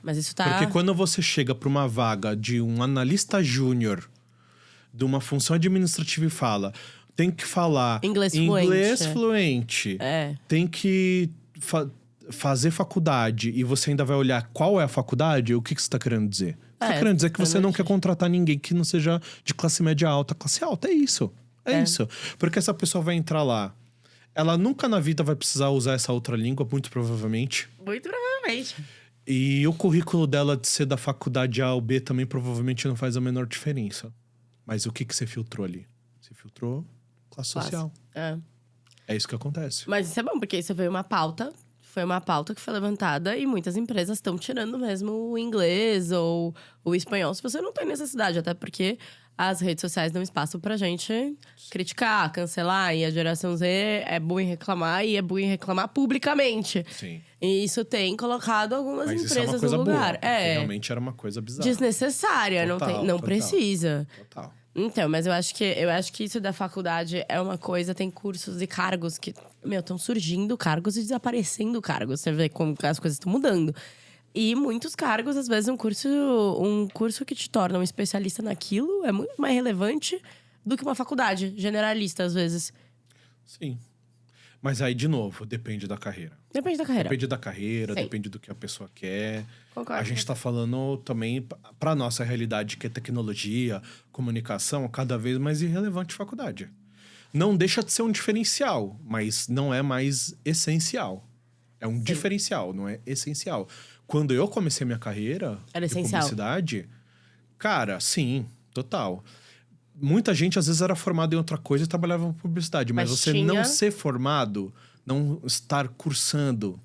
Mas isso tá… Porque quando você chega para uma vaga de um analista júnior, de uma função administrativa e fala… Tem que falar Inglês fluente. Tem que fazer faculdade. E você ainda vai olhar qual é a faculdade. O que você está querendo dizer? Você está querendo dizer que você não quer contratar ninguém que não seja de classe média alta. Classe alta, é isso. É isso. Porque essa pessoa vai entrar lá. Ela nunca na vida vai precisar usar essa outra língua, muito provavelmente. Muito provavelmente. E o currículo dela de ser da faculdade A ou B também provavelmente não faz a menor diferença. Mas o que você filtrou ali? Você filtrou classe social. É isso que acontece. Mas isso é bom, porque isso veio uma pauta. Foi uma pauta que foi levantada e muitas empresas estão tirando mesmo o inglês ou o espanhol, se você não tem necessidade. Até porque as redes sociais dão espaço pra gente criticar, cancelar. E a geração Z é boa em reclamar e é boa em reclamar publicamente. Sim. E isso tem colocado algumas Mas isso é uma empresas coisa no lugar. boa, realmente era uma coisa bizarra. Desnecessária, não precisa. Total. Então, mas eu acho que isso da faculdade é uma coisa… Tem cursos e cargos que, estão surgindo cargos e desaparecendo cargos. Você vê como as coisas estão mudando. E muitos cargos, às vezes, um curso que te torna um especialista naquilo… É muito mais relevante do que uma faculdade generalista, às vezes. Sim. Mas aí, de novo, depende da carreira. Depende da carreira. Depende da carreira, Sim. Depende do que a pessoa quer. Concordo. A gente tá falando também pra nossa realidade, que é tecnologia, comunicação, cada vez mais irrelevante faculdade. Não deixa de ser um diferencial, mas não é mais essencial. É um diferencial, não é essencial. Quando eu comecei minha carreira Era de essencial. publicidade, cara, sim, total. Muita gente, às vezes, era formada em outra coisa e trabalhava com publicidade. Mas você não ser formado, não estar cursando…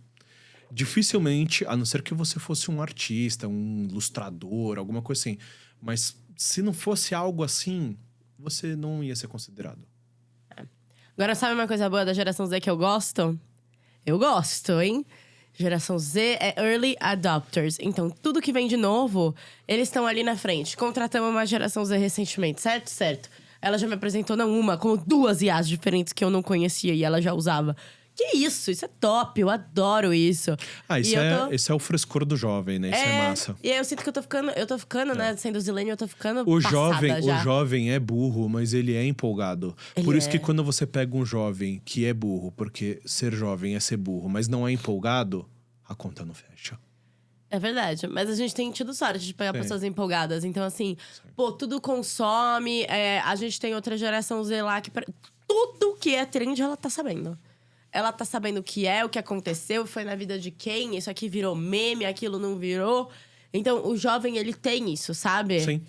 Dificilmente, a não ser que você fosse um artista, um ilustrador, alguma coisa assim. Mas se não fosse algo assim, você não ia ser considerado. Agora, sabe uma coisa boa da geração Z que eu gosto? Eu gosto, hein? Geração Z é early adopters. Então, tudo que vem de novo, eles estão ali na frente. Contratamos uma geração Z recentemente, certo? Certo. Ela já me apresentou não uma, como 2 IAs diferentes que eu não conhecia e ela já usava. Que isso? Isso é top, eu adoro isso. Esse é o frescor do jovem, né? Isso é massa. E aí eu sinto que eu tô ficando, né? Sendo zilênio, eu tô ficando O passada já. jovem é burro, mas ele é empolgado. Por isso que quando você pega um jovem que é burro, porque ser jovem é ser burro, mas não é empolgado, a conta não fecha. É verdade, mas a gente tem tido sorte de pegar pessoas empolgadas. Então, assim, tudo consome. A gente tem outra geração Z lá que… Tudo que é trend, ela tá sabendo. Ela tá sabendo o que aconteceu, foi na vida de quem, isso aqui virou meme, aquilo não virou. Então, o jovem, ele tem isso, sabe? Sim.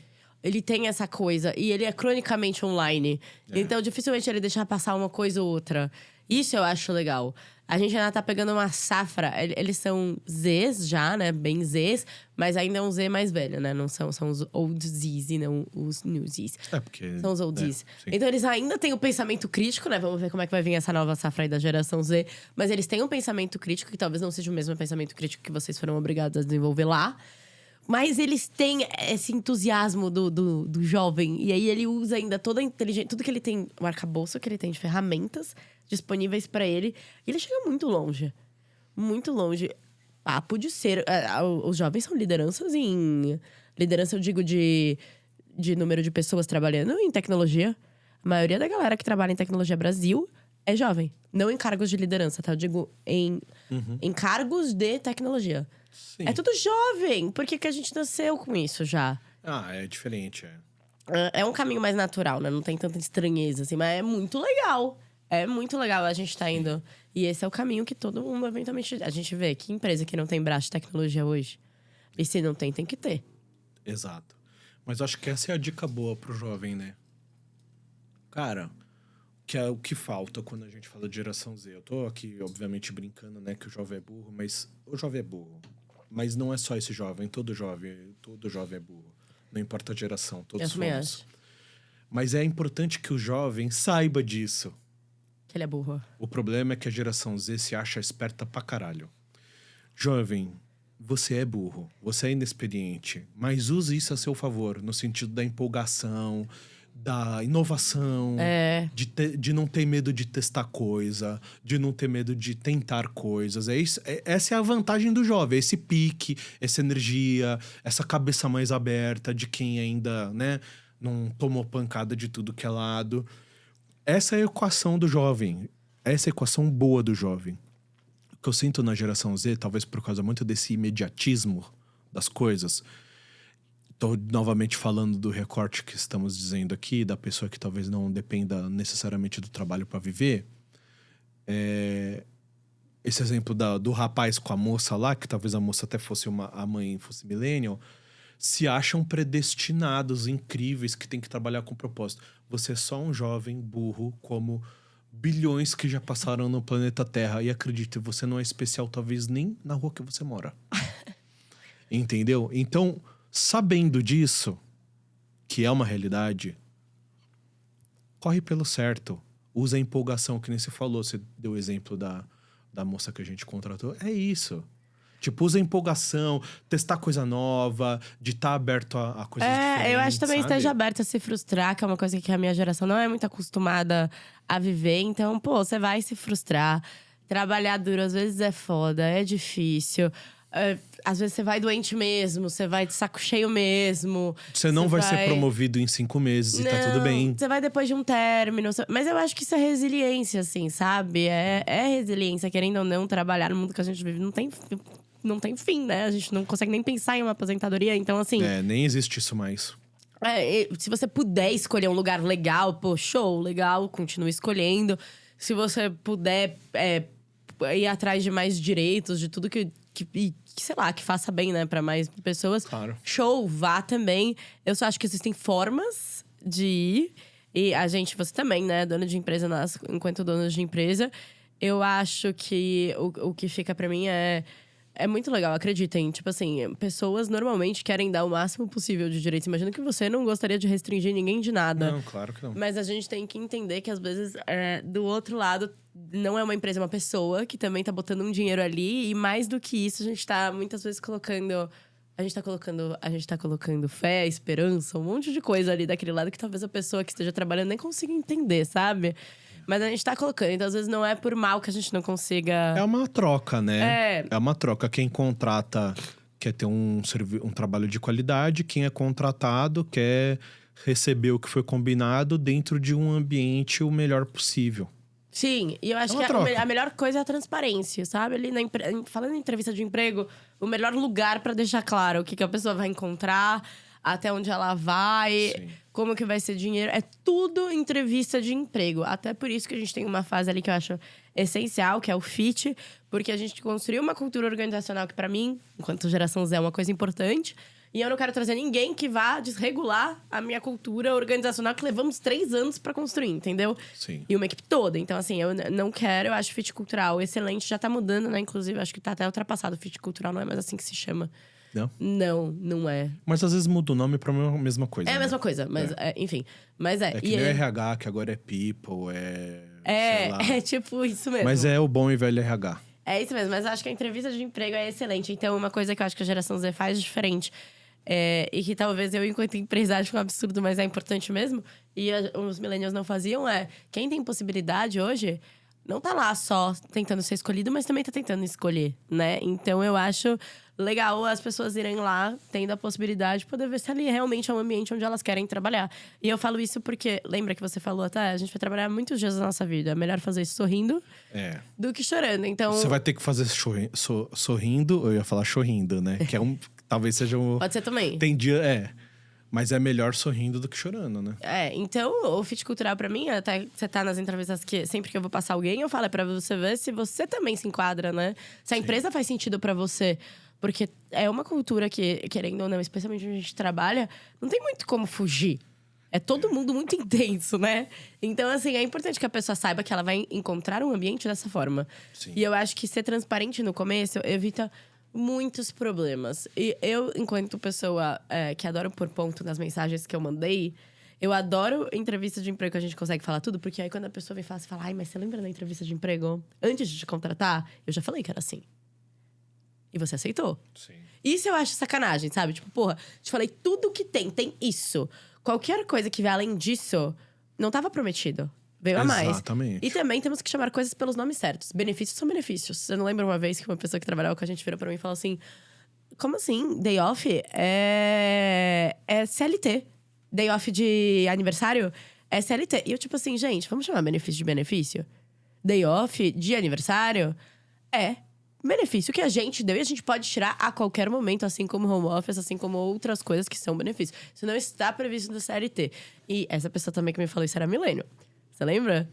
Ele tem essa coisa. E ele é cronicamente online. Então, dificilmente ele deixa passar uma coisa ou outra. Isso eu acho legal. A gente ainda tá pegando uma safra. Eles são Zs já, né? Bem Zs. Mas ainda é um Z mais velho, né? Não são os old Zs e não os new Zs. Porque… São os old Zs. Então, eles ainda têm o pensamento crítico, né? Vamos ver como é que vai vir essa nova safra aí da geração Z. Mas eles têm um pensamento crítico, que talvez não seja o mesmo pensamento crítico que vocês foram obrigados a desenvolver lá. Mas eles têm esse entusiasmo do jovem. E aí, ele usa ainda toda a inteligência… Tudo que ele tem… O arcabouço que ele tem de ferramentas disponíveis pra ele. E ele chega muito longe. Muito longe. Papo de ser… Os jovens são lideranças em… Liderança, eu digo, de de número de pessoas trabalhando em tecnologia. A maioria da galera que trabalha em tecnologia Brasil é jovem. Não em cargos de liderança, tá? Eu digo em cargos de tecnologia. Sim. É tudo jovem. Por que a gente nasceu com isso já? Ah, é diferente, É um caminho mais natural, né? Não tem tanta estranheza, assim. Mas é muito legal. É muito legal a gente tá indo. E esse é o caminho que todo mundo, eventualmente… A gente vê que empresa que não tem braço de tecnologia hoje. E se não tem, tem que ter. Exato. Mas eu acho que essa é a dica boa pro jovem, né? Cara, que é o que falta quando a gente fala de geração Z. Eu tô aqui, obviamente, brincando, né? Que o jovem é burro, mas… O jovem é burro. Mas não é só esse jovem. Todo jovem é burro. Não importa a geração, todos também somos. acho. Mas é importante que o jovem saiba disso. Que ele é burro. O problema é que a geração Z se acha esperta pra caralho. Jovem, você é burro, você é inexperiente, mas use isso a seu favor, no sentido da empolgação, da inovação, de não ter medo de testar coisa, de não ter medo de tentar coisas. Essa é a vantagem do jovem, esse pique, essa energia, essa cabeça mais aberta de quem ainda, né, não tomou pancada de tudo que é lado. Essa é a equação do jovem. Essa é a equação boa do jovem. O que eu sinto na geração Z, talvez por causa muito desse imediatismo das coisas. Estou novamente falando do recorte que estamos dizendo aqui, da pessoa que talvez não dependa necessariamente do trabalho para viver. Esse exemplo do rapaz com a moça lá, que talvez a moça até fosse a mãe fosse millennial, se acham predestinados, incríveis, que tem que trabalhar com propósito. Você é só um jovem burro, como bilhões que já passaram no planeta Terra. E acredite, você não é especial, talvez nem na rua que você mora. Entendeu? Então, sabendo disso, que é uma realidade, corre pelo certo. Usa a empolgação, que nem você falou. Você deu o exemplo da moça que a gente contratou. É isso. Tipo, usa a empolgação, testar coisa nova, de estar aberto a coisas diferentes, eu acho que também sabe? esteja aberto a se frustrar, que é uma coisa que a minha geração não é muito acostumada a viver. Então, pô, você vai se frustrar. Trabalhar duro, às vezes, é foda, é difícil. Às vezes, você vai doente mesmo, você vai de saco cheio mesmo. Você não vai ser promovido em 5 meses e tá tudo bem. Você vai depois de um término. Mas eu acho que isso é resiliência, assim, sabe? É resiliência, querendo ou não, trabalhar no mundo que a gente vive não tem fim, né? A gente não consegue nem pensar em uma aposentadoria, então assim… Nem existe isso mais. Se você puder escolher um lugar legal, pô, show, legal, continue escolhendo. Se você puder ir atrás de mais direitos, de tudo que sei lá, que faça bem, né, pra mais pessoas. Claro. Show, vá também. Eu só acho que existem formas de ir. E você também, né, dona de empresa, nós, enquanto donos de empresa, eu acho que o que fica pra mim é muito legal, acreditem. Tipo assim, pessoas normalmente querem dar o máximo possível de direitos. Imagino que você não gostaria de restringir ninguém de nada. Não, claro que não. Mas a gente tem que entender que, às vezes, do outro lado, não é uma empresa, é uma pessoa que também tá botando um dinheiro ali. E mais do que isso, a gente tá muitas vezes colocando… A gente tá colocando fé, esperança, um monte de coisa ali daquele lado que talvez a pessoa que esteja trabalhando nem consiga entender, sabe? Mas a gente tá colocando, então às vezes não é por mal que a gente não consiga… É uma troca, né? É uma troca. Quem contrata quer ter um trabalho de qualidade, quem é contratado quer receber o que foi combinado dentro de um ambiente o melhor possível. Sim, e eu acho que a melhor coisa é a transparência, sabe? Ali falando em entrevista de emprego, o melhor lugar pra deixar claro o que a pessoa vai encontrar, até onde ela vai, Sim. Como que vai ser dinheiro. É tudo entrevista de emprego. Até por isso que a gente tem uma fase ali que eu acho essencial, que é o fit. Porque a gente construiu uma cultura organizacional que, pra mim, enquanto geração Z, é uma coisa importante. E eu não quero trazer ninguém que vá desregular a minha cultura organizacional que levamos 3 anos pra construir, entendeu? Sim. E uma equipe toda. Então, assim, eu não quero… Eu acho fit cultural excelente. Já tá mudando, né? Inclusive, acho que tá até ultrapassado. Fit cultural não é mais assim que se chama. Não? Não é. Mas às vezes muda o nome pra mesma coisa. É a né? mesma coisa, mas enfim. Mas É que nem o RH, que agora é people, sei lá. É tipo isso mesmo. Mas é o bom e velho RH. É isso mesmo, mas eu acho que a entrevista de emprego é excelente. Então, uma coisa que eu acho que a geração Z faz diferente, e que talvez eu, enquanto empresário, acho um absurdo, mas é importante mesmo, e os millennials não faziam, quem tem possibilidade hoje… não tá lá só tentando ser escolhido, mas também tá tentando escolher, né? Então eu acho legal as pessoas irem lá, tendo a possibilidade de poder ver se ali realmente é um ambiente onde elas querem trabalhar. E eu falo isso porque, lembra que você falou até, a gente vai trabalhar muitos dias da nossa vida. É melhor fazer isso sorrindo do que chorando. Então, você vai ter que fazer sorrindo, eu ia falar chorrindo, né? Que é talvez seja um. Pode ser também. Tem dia, mas é melhor sorrindo do que chorando, né? Então o fit cultural pra mim, até você tá nas entrevistas que sempre que eu vou passar alguém, eu falo, é pra você ver se você também se enquadra, né? Se a empresa faz sentido pra você. Porque é uma cultura que, querendo ou não, especialmente onde a gente trabalha, não tem muito como fugir. É todo mundo muito intenso, né? Então, assim, é importante que a pessoa saiba que ela vai encontrar um ambiente dessa forma. Sim. E eu acho que ser transparente no começo evita muitos problemas. E eu, enquanto pessoa que adoro pôr ponto nas mensagens que eu mandei, eu adoro entrevista de emprego que a gente consegue falar tudo, porque aí quando a pessoa vem falar, você fala, ai, mas você lembra da entrevista de emprego? Antes de te contratar, eu já falei que era assim. E você aceitou. Sim. Isso eu acho sacanagem, sabe? Tipo, porra, te falei tudo que tem isso. Qualquer coisa que vá além disso, não estava prometido. Veio a mais. Exatamente. E também temos que chamar coisas pelos nomes certos. Benefícios são benefícios. Eu não lembro uma vez que uma pessoa que trabalhava com a gente virou pra mim e falou assim: como assim? Day off é CLT. Day off de aniversário é CLT. E eu, tipo assim, gente, vamos chamar benefício de benefício? Day off de aniversário é benefício que a gente deu e a gente pode tirar a qualquer momento, assim como home office, assim como outras coisas que são benefícios. Isso não está previsto no CLT. E essa pessoa também que me falou isso era milênio. Você lembra?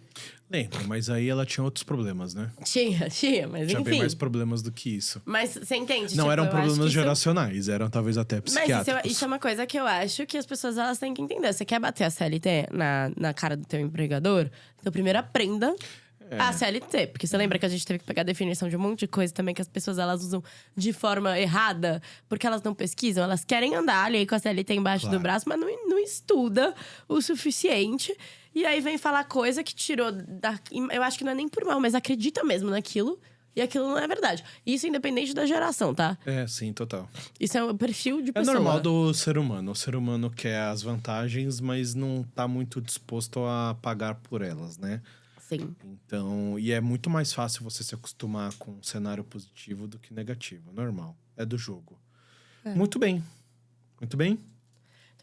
Lembro, mas aí ela tinha outros problemas, né? Tinha, mas Tinha enfim. bem mais problemas do que isso. Mas você entende? Não tipo, eram eu acho problemas que geracionais, eram talvez até Mas psiquiátricos. isso é uma coisa que eu acho que as pessoas elas têm que entender. Você quer bater a CLT na cara do teu empregador? Então primeiro aprenda a CLT. Porque você lembra que a gente teve que pegar a definição de um monte de coisa também que as pessoas elas usam de forma errada, porque elas não pesquisam, elas querem andar ali com a CLT embaixo do braço, mas não estuda o suficiente. E aí vem falar coisa que tirou da. Eu acho que não é nem por mal, mas acredita mesmo naquilo. E aquilo não é verdade. Isso independente da geração, tá? Sim, total. Isso é um perfil de pessoa. É normal do ser humano. O ser humano quer as vantagens, mas não tá muito disposto a pagar por elas, né? Sim. Então, e é muito mais fácil você se acostumar com um cenário positivo do que negativo. Normal. É do jogo. Muito bem. Muito bem.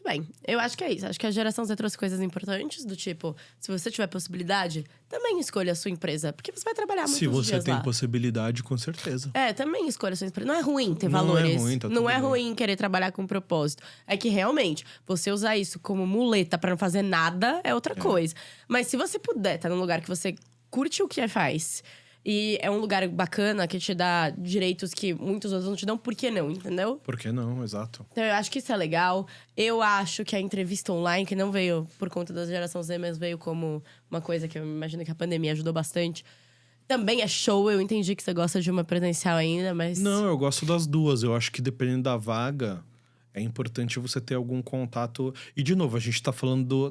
Muito bem. Eu acho que é isso. Acho que a geração Z trouxe coisas importantes, do tipo, se você tiver possibilidade, também escolha a sua empresa. Porque você vai trabalhar muitos Se você dias tem lá. possibilidade, com certeza. Também escolha a sua empresa. Não é ruim ter Não é valores. ruim, tá não tudo é bem. ruim querer trabalhar com propósito. É que realmente, você usar isso como muleta pra não fazer nada é outra coisa. Mas se você puder estar num lugar que você curte o que faz e é um lugar bacana que te dá direitos que muitos outros não te dão, por que não, entendeu? Por que não? Exato. Então, eu acho que isso é legal. Eu acho que a entrevista online, que não veio por conta da geração Z, mas veio como uma coisa que eu imagino que a pandemia ajudou bastante. Também é show. Eu entendi que você gosta de uma presencial ainda, mas... Não, eu gosto das duas. Eu acho que dependendo da vaga, é importante você ter algum contato. E, de novo, a gente tá falando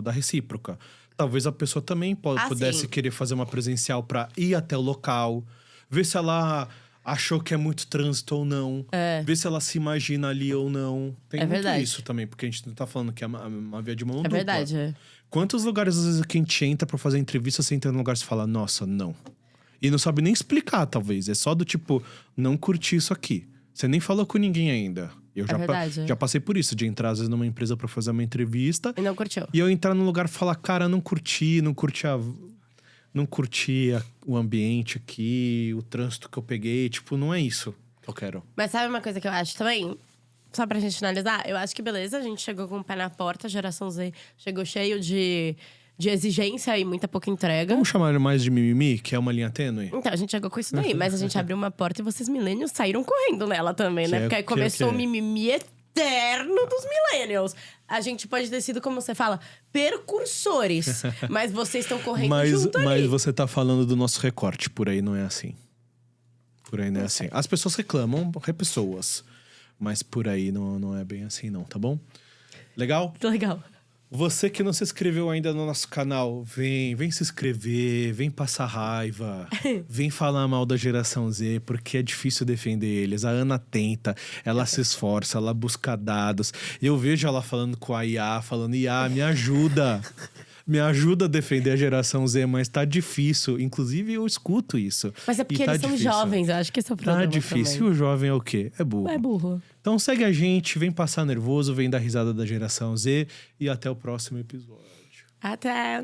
da recíproca. Talvez a pessoa também pudesse sim. querer fazer uma presencial pra ir até o local, ver se ela achou que é muito trânsito ou não, ver se ela se imagina ali ou não. Tem muito verdade. isso também, porque a gente não tá falando que é uma via de mão dupla. É verdade. Quantos lugares, às vezes, que a gente entra pra fazer entrevista, você entra num lugar e você fala, nossa, não. E não sabe nem explicar, talvez. É só do tipo, não curti isso aqui. Você nem falou com ninguém ainda. Eu já passei por isso, de entrar, às vezes, numa empresa pra fazer uma entrevista. E não curtiu. E eu entrar num lugar e falar, cara, não curti o ambiente aqui, o trânsito que eu peguei. Tipo, não é isso que eu quero. Mas sabe uma coisa que eu acho também? Só pra gente finalizar, eu acho que beleza, a gente chegou com o pé na porta, a geração Z chegou cheio de exigência e muita pouca entrega. Vamos chamar ele mais de mimimi, que é uma linha tênue? Então, a gente chegou com isso daí, mas a gente abriu uma porta e vocês millennials saíram correndo nela também, né? Porque aí começou o mimimi eterno dos millennials. A gente pode ter sido, como você fala, percursores. Mas vocês estão correndo junto ali. Mas você tá falando do nosso recorte, por aí não é assim. Por aí não é assim. As pessoas reclamam, pessoas. Mas por aí não é bem assim não, tá bom? Legal? Legal. Você que não se inscreveu ainda no nosso canal, vem se inscrever, vem passar raiva, vem falar mal da geração Z, porque é difícil defender eles. A Ana tenta, ela se esforça, ela busca dados. Eu vejo ela falando com a IA, falando, IA, me ajuda. Me ajuda a defender a geração Z, mas tá difícil. Inclusive, eu escuto isso. Mas é porque tá eles são difícil. jovens, eu acho que esse é o problema. Tá difícil. também. E o jovem é o quê? É burro. É burro. Então segue a gente, vem passar nervoso, vem dar risada da geração Z. E até o próximo episódio. Até!